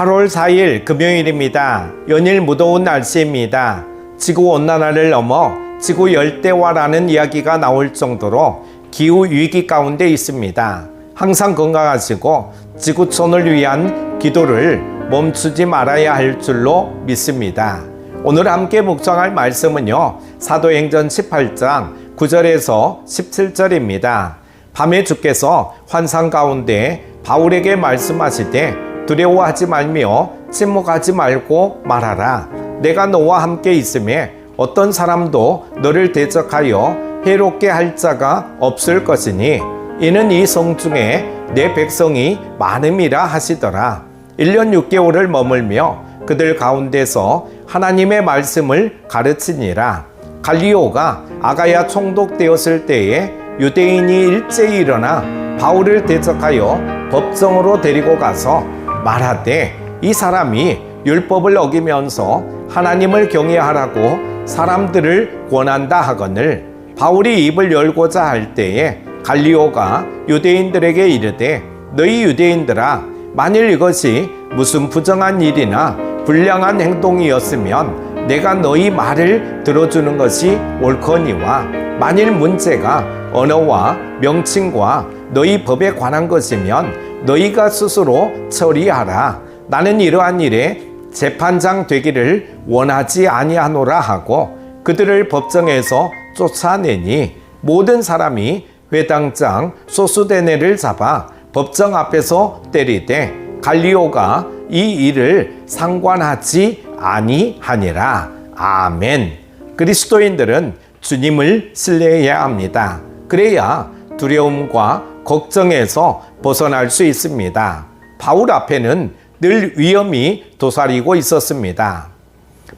8월 4일 금요일입니다. 연일 무더운 날씨입니다. 지구온난화를 넘어 지구 열대화라는 이야기가 나올 정도로 기후위기 가운데 있습니다. 항상 건강하시고 지구촌을 위한 기도를 멈추지 말아야 할 줄로 믿습니다. 오늘 함께 묵상할 말씀은요, 사도행전 18장 9절에서 17절입니다. 밤에 주께서 환상 가운데 바울에게 말씀하시되 두려워하지 말며 침묵하지 말고 말하라. 내가 너와 함께 있음에 어떤 사람도 너를 대적하여 해롭게 할 자가 없을 것이니 이는 이 성 중에 내 백성이 많음이라 하시더라. 1년 6개월을 머물며 그들 가운데서 하나님의 말씀을 가르치니라. 갈리오가 아가야 총독되었을 때에 유대인이 일제히 일어나 바울을 대적하여 법정으로 데리고 가서 말하되 이 사람이 율법을 어기면서 하나님을 경외하라고 사람들을 권한다 하거늘 바울이 입을 열고자 할 때에 갈리오가 유대인들에게 이르되 너희 유대인들아, 만일 이것이 무슨 부정한 일이나 불량한 행동이었으면 내가 너희 말을 들어주는 것이 옳거니와 만일 문제가 언어와 명칭과 너희 법에 관한 것이면 너희가 스스로 처리하라. 나는 이러한 일에 재판장 되기를 원하지 아니하노라 하고 그들을 법정에서 쫓아내니 모든 사람이 회당장 소수데네를 잡아 법정 앞에서 때리되 갈리오가 이 일을 상관하지 아니하니라. 아멘. 그리스도인들은 주님을 신뢰해야 합니다. 그래야 두려움과 걱정에서 벗어날 수 있습니다. 바울 앞에는 늘 위험이 도사리고 있었습니다.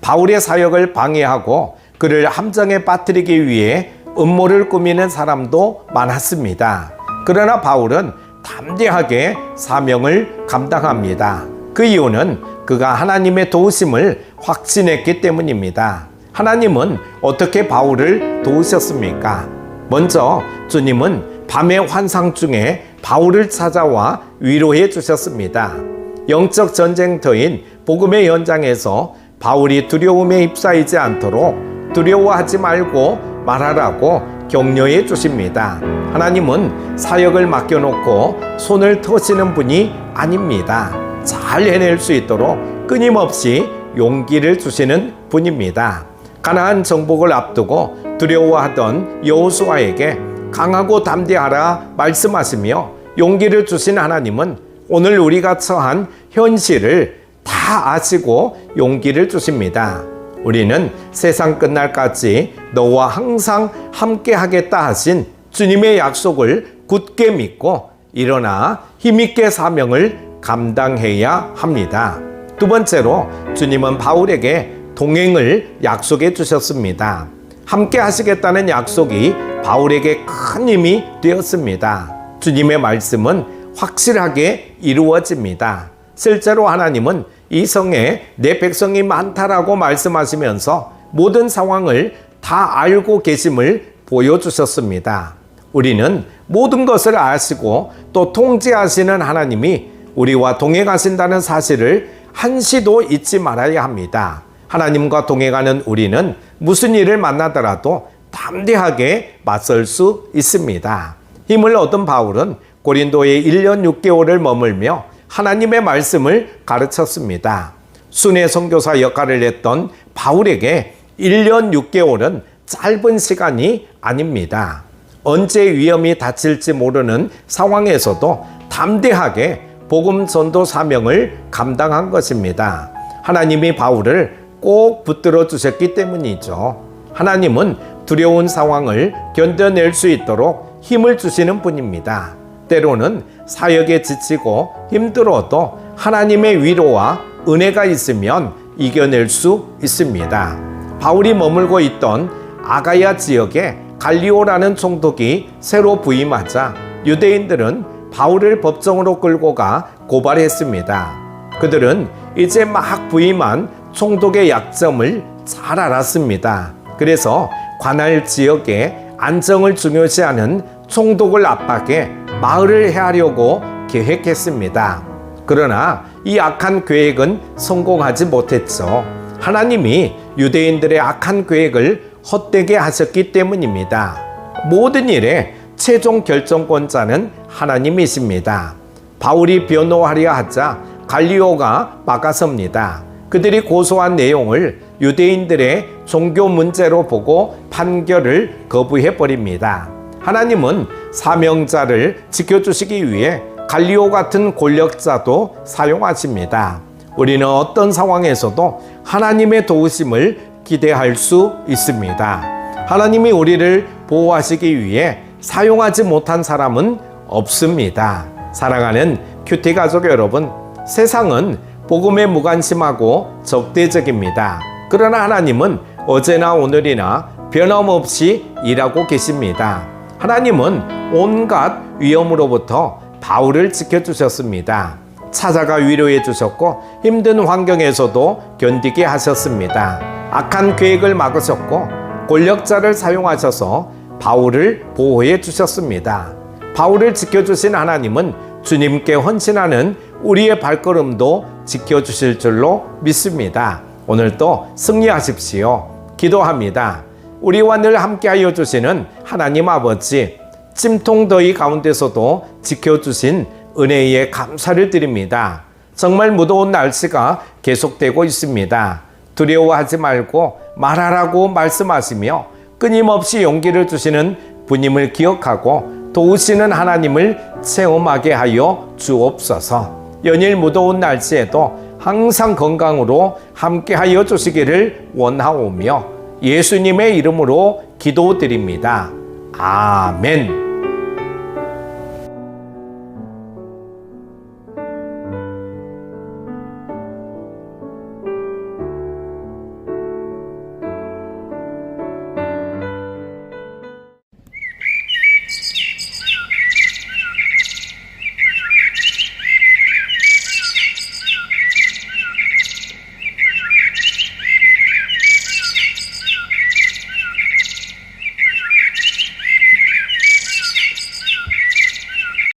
바울의 사역을 방해하고 그를 함정에 빠뜨리기 위해 음모를 꾸미는 사람도 많았습니다. 그러나 바울은 담대하게 사명을 감당합니다. 그 이유는 그가 하나님의 도우심을 확신했기 때문입니다. 하나님은 어떻게 바울을 도우셨습니까? 먼저 주님은 밤의 환상 중에 바울을 찾아와 위로해 주셨습니다. 영적 전쟁터인 복음의 현장에서 바울이 두려움에 휩싸이지 않도록 두려워하지 말고 말하라고 격려해 주십니다. 하나님은 사역을 맡겨놓고 손을 터시는 분이 아닙니다. 잘 해낼 수 있도록 끊임없이 용기를 주시는 분입니다. 가나안 정복을 앞두고 두려워하던 여호수아에게 강하고 담대하라 말씀하시며 용기를 주신 하나님은 오늘 우리가 처한 현실을 다 아시고 용기를 주십니다. 우리는 세상 끝날까지 너와 항상 함께 하겠다 하신 주님의 약속을 굳게 믿고 일어나 힘있게 사명을 감당해야 합니다. 두 번째로 주님은 바울에게 동행을 약속해 주셨습니다. 함께 하시겠다는 약속이 바울에게 큰 힘이 되었습니다. 주님의 말씀은 확실하게 이루어집니다. 실제로 하나님은 이 성에 내 백성이 많다라고 말씀하시면서 모든 상황을 다 알고 계심을 보여주셨습니다. 우리는 모든 것을 아시고 또 통제하시는 하나님이 우리와 동행하신다는 사실을 한시도 잊지 말아야 합니다. 하나님과 동행하는 우리는 무슨 일을 만나더라도 담대하게 맞설 수 있습니다. 힘을 얻은 바울은 고린도에 1년 6개월을 머물며 하나님의 말씀을 가르쳤습니다. 순회 선교사 역할을 했던 바울에게 1년 6개월은 짧은 시간이 아닙니다. 언제 위험이 닥칠지 모르는 상황에서도 담대하게 복음 전도 사명을 감당한 것입니다. 하나님이 바울을 꼭 붙들어 주셨기 때문이죠. 하나님은 두려운 상황을 견뎌낼 수 있도록 힘을 주시는 분입니다. 때로는 사역에 지치고 힘들어도 하나님의 위로와 은혜가 있으면 이겨낼 수 있습니다. 바울이 머물고 있던 아가야 지역에 갈리오라는 총독이 새로 부임하자 유대인들은 바울을 법정으로 끌고 가 고발했습니다. 그들은 이제 막 부임한 총독의 약점을 잘 알았습니다. 그래서 관할 지역의 안정을 중요시하는 총독을 압박해 마을을 해하려고 계획했습니다. 그러나 이 악한 계획은 성공하지 못했죠. 하나님이 유대인들의 악한 계획을 헛되게 하셨기 때문입니다. 모든 일의 최종 결정권자는 하나님이십니다. 바울이 변호하려 하자 갈리오가 막아섭니다. 그들이 고소한 내용을 유대인들의 종교 문제로 보고 판결을 거부해버립니다. 하나님은 사명자를 지켜주시기 위해 갈리오 같은 권력자도 사용하십니다. 우리는 어떤 상황에서도 하나님의 도우심을 기대할 수 있습니다. 하나님이 우리를 보호하시기 위해 사용하지 못한 사람은 없습니다. 사랑하는 큐티 가족 여러분, 세상은 복음에 무관심하고 적대적입니다. 그러나 하나님은 어제나 오늘이나 변함없이 일하고 계십니다. 하나님은 온갖 위험으로부터 바울을 지켜주셨습니다. 찾아가 위로해 주셨고 힘든 환경에서도 견디게 하셨습니다. 악한 계획을 막으셨고 권력자를 사용하셔서 바울을 보호해 주셨습니다. 바울을 지켜주신 하나님은 주님께 헌신하는 우리의 발걸음도 지켜주실 줄로 믿습니다. 오늘도 승리하십시오. 기도합니다. 우리와 늘 함께하여 주시는 하나님 아버지, 찜통더위 가운데서도 지켜주신 은혜에 감사를 드립니다. 정말 무더운 날씨가 계속되고 있습니다. 두려워하지 말고 말하라고 말씀하시며 끊임없이 용기를 주시는 분임을 기억하고 도우시는 하나님을 체험하게 하여 주옵소서. 연일 무더운 날씨에도 항상 건강으로 함께하여 주시기를 원하오며 예수님의 이름으로 기도드립니다. 아멘.